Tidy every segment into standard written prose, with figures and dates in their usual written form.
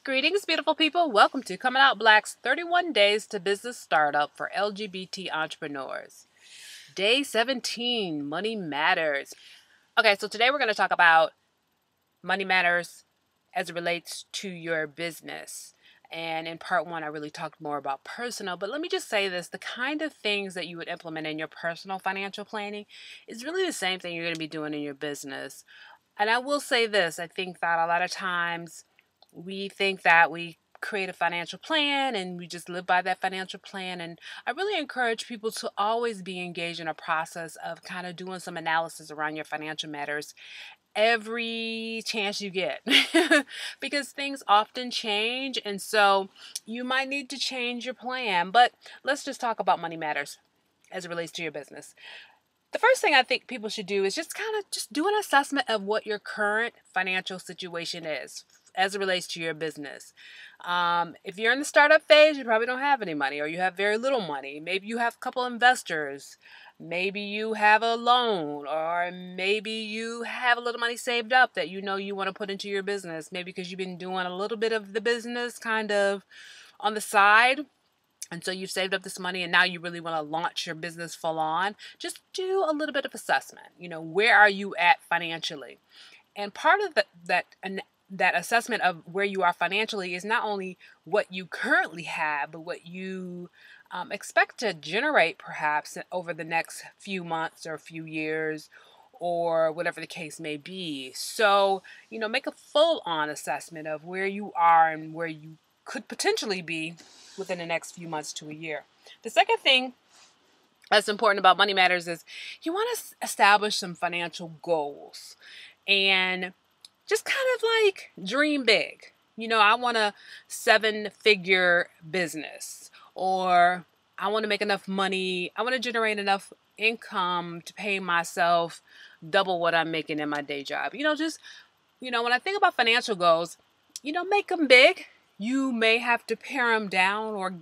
Greetings, beautiful people. Welcome to Coming Out Black's 31 Days to Business Startup for LGBT Entrepreneurs. Day 17, Money Matters. Okay, so today we're going to talk about money matters as it relates to your business. And in part one, I really talked more about personal, but let me just say this, the kind of things that you would implement in your personal financial planning is really the same thing you're going to be doing in your business. And I will say this, I think that a lot of times we think that we create a financial plan and we just live by that financial plan. And I really encourage people to always be engaged in a process of kind of doing some analysis around your financial matters every chance you get because things often change, and so you might need to change your plan. But let's just talk about money matters as it relates to your business. The first thing I think people should do is just do an assessment of what your current financial situation is as it relates to your business. If you're in the startup phase, you probably don't have any money, or you have very little money. Maybe you have a couple investors. Maybe you have a loan, or maybe you have a little money saved up that you know you want to put into your business. Maybe because you've been doing a little bit of the business kind of on the side. And so you've saved up this money and now you really want to launch your business full on. Just do a little bit of assessment. Where are you at financially? And part of that assessment of where you are financially is not only what you currently have, but what you expect to generate perhaps over the next few months or few years, or whatever the case may be. So, make a full-on assessment of where you are and where you could potentially be within the next few months to a year. The second thing that's important about money matters is you want to establish some financial goals and just kind of like dream big. I want a 7-figure business, or I want to make enough money. I want to generate enough income to pay myself double what I'm making in my day job. When I think about financial goals, make them big. You may have to pare them down or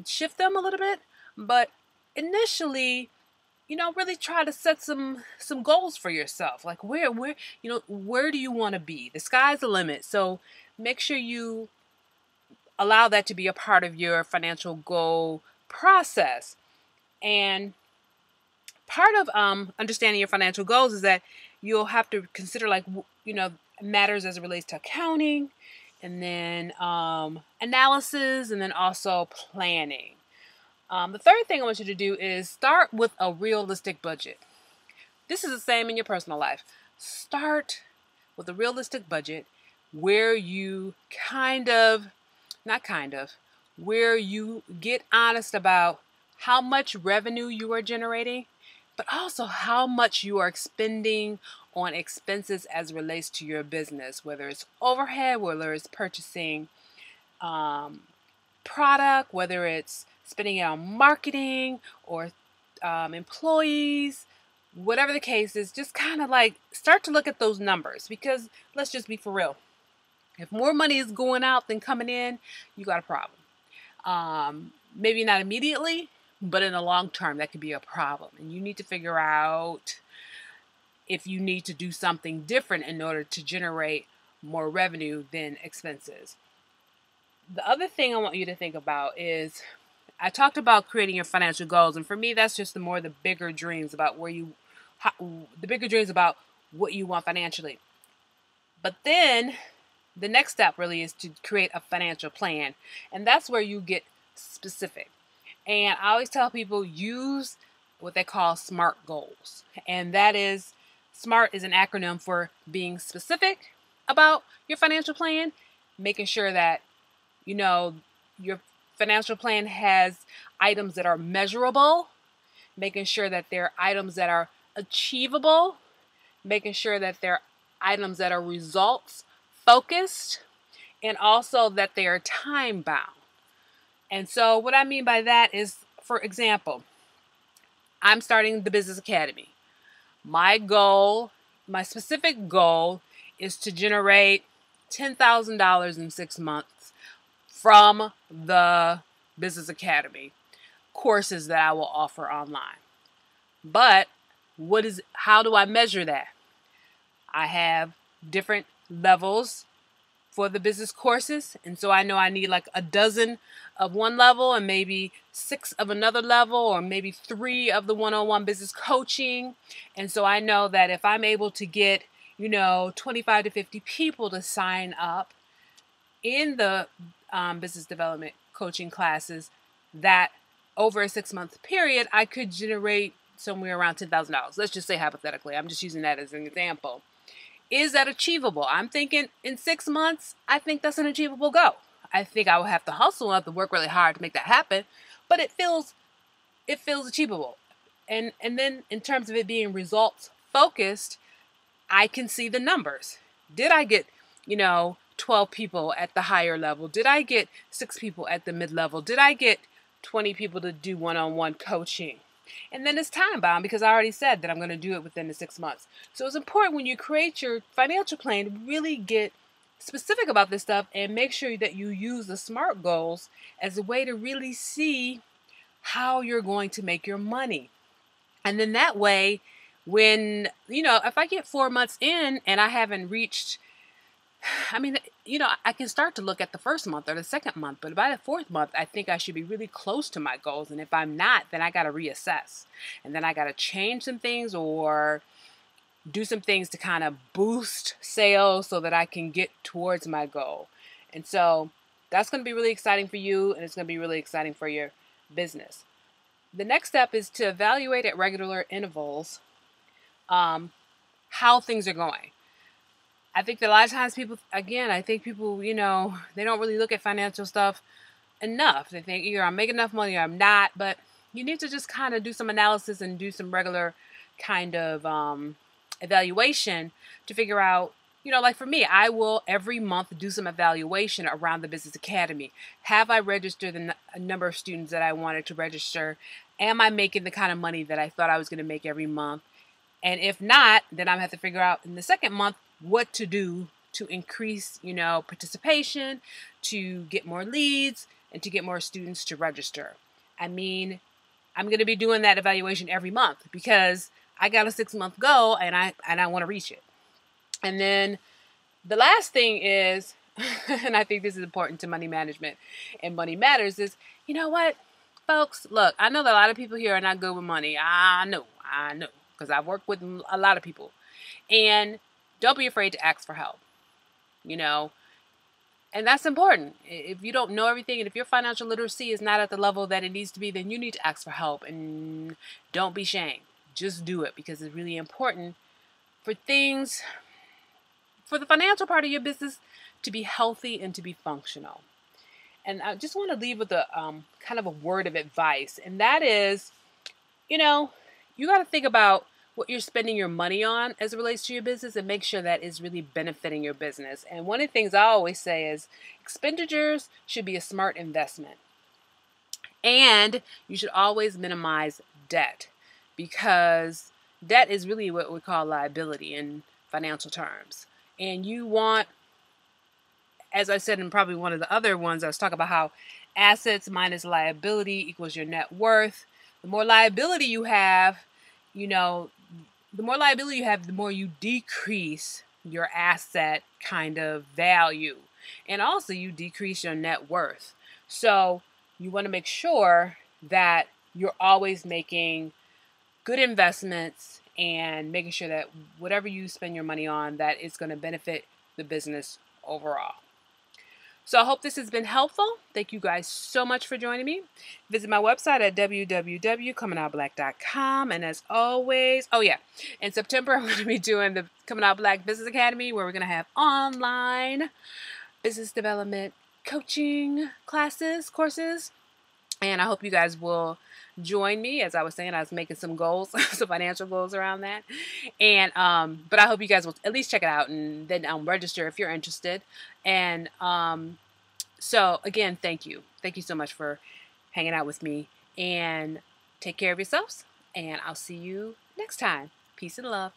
shift them a little bit, but initially, really try to set some goals for yourself. Like where do you want to be? The sky's the limit. So make sure you allow that to be a part of your financial goal process. And part of understanding your financial goals is that you'll have to consider matters as it relates to accounting, and then analysis, and then also planning. The third thing I want you to do is start with a realistic budget. This is the same in your personal life. Start with a realistic budget where you where you get honest about how much revenue you are generating, but also how much you are expending on expenses as it relates to your business, whether it's overhead, whether it's purchasing product, whether it's spending it on marketing or employees, whatever the case is. Just kind of start to look at those numbers, because let's just be for real. If more money is going out than coming in, you got a problem. Maybe not immediately, but in the long term, that could be a problem. And you need to figure out if you need to do something different in order to generate more revenue than expenses. The other thing I want you to think about is, I talked about creating your financial goals, and for me, that's just the bigger dreams about what you want financially. But then the next step really is to create a financial plan, and that's where you get specific. And I always tell people, use what they call SMART goals, and that is, SMART is an acronym for being specific about your financial plan, making sure that your financial plan has items that are measurable, making sure that they're items that are achievable, making sure that they're items that are results focused, and also that they are time bound. And so what I mean by that is, for example, I'm starting the Business Academy. My specific goal is to generate $10,000 in 6 months from the Business Academy courses that I will offer online. But how do I measure that? I have different levels for the business courses. And so I know I need like a dozen of one level and maybe 6 of another level, or maybe 3 of the one-on-one business coaching. And so I know that if I'm able to get, 25 to 50 people to sign up in the business development coaching classes, that over a 6-month period, I could generate somewhere around $10,000. Let's just say hypothetically. I'm just using that as an example. Is that achievable? I'm thinking in 6 months, I think that's an achievable goal. I think I will have to hustle and have to work really hard to make that happen, but it feels achievable. And then in terms of it being results focused, I can see the numbers. Did I get, 12 people at the higher level? Did I get 6 people at the mid-level? Did I get 20 people to do one-on-one coaching? And then it's time bound, because I already said that I'm going to do it within the 6 months. So it's important when you create your financial plan to really get specific about this stuff and make sure that you use the SMART goals as a way to really see how you're going to make your money. And then that way, when, if I get 4 months in and I haven't reached, I can start to look at the first month or the second month, but by the 4th month, I think I should be really close to my goals. And if I'm not, then I got to reassess. And then I got to change some things or do some things to kind of boost sales so that I can get towards my goal. And so that's going to be really exciting for you, and it's going to be really exciting for your business. The next step is to evaluate at regular intervals how things are going. I think that a lot of times people, they don't really look at financial stuff enough. They think either I'm making enough money or I'm not, but you need to just kind of do some analysis and do some regular kind of evaluation to figure out, like for me, I will every month do some evaluation around the Business Academy. Have I registered the number of students that I wanted to register? Am I making the kind of money that I thought I was going to make every month? And if not, then I'm going to have to figure out in the second month what to do to increase, participation, to get more leads, and to get more students to register. I'm going to be doing that evaluation every month because I got a 6-month goal and I want to reach it. And then the last thing is, and I think this is important to money management and money matters, is, you know what, folks, look, I know that a lot of people here are not good with money. I know, because I've worked with a lot of people. And don't be afraid to ask for help, and that's important. If you don't know everything and if your financial literacy is not at the level that it needs to be, then you need to ask for help, and don't be ashamed. Just do it, because it's really important for the financial part of your business to be healthy and to be functional. And I just want to leave with a kind of a word of advice, and that is, you got to think about what you're spending your money on as it relates to your business and make sure that is really benefiting your business. And one of the things I always say is expenditures should be a smart investment. And you should always minimize debt, because debt is really what we call liability in financial terms. And you want, as I said in probably one of the other ones, I was talking about how assets minus liability equals your net worth. The more liability you have, the more you decrease your asset kind of value. And also you decrease your net worth. So you want to make sure that you're always making good investments and making sure that whatever you spend your money on, that it's going to benefit the business overall. So I hope this has been helpful. Thank you guys so much for joining me. Visit my website at www.comingoutblack.com. And as always, in September, I'm going to be doing the Coming Out Black Business Academy, where we're going to have online business development coaching courses. And I hope you guys will join me. As I was saying, I was making some goals, some financial goals around that. And, but I hope you guys will at least check it out and then register if you're interested. And, so again, thank you. Thank you so much for hanging out with me, and take care of yourselves, and I'll see you next time. Peace and love.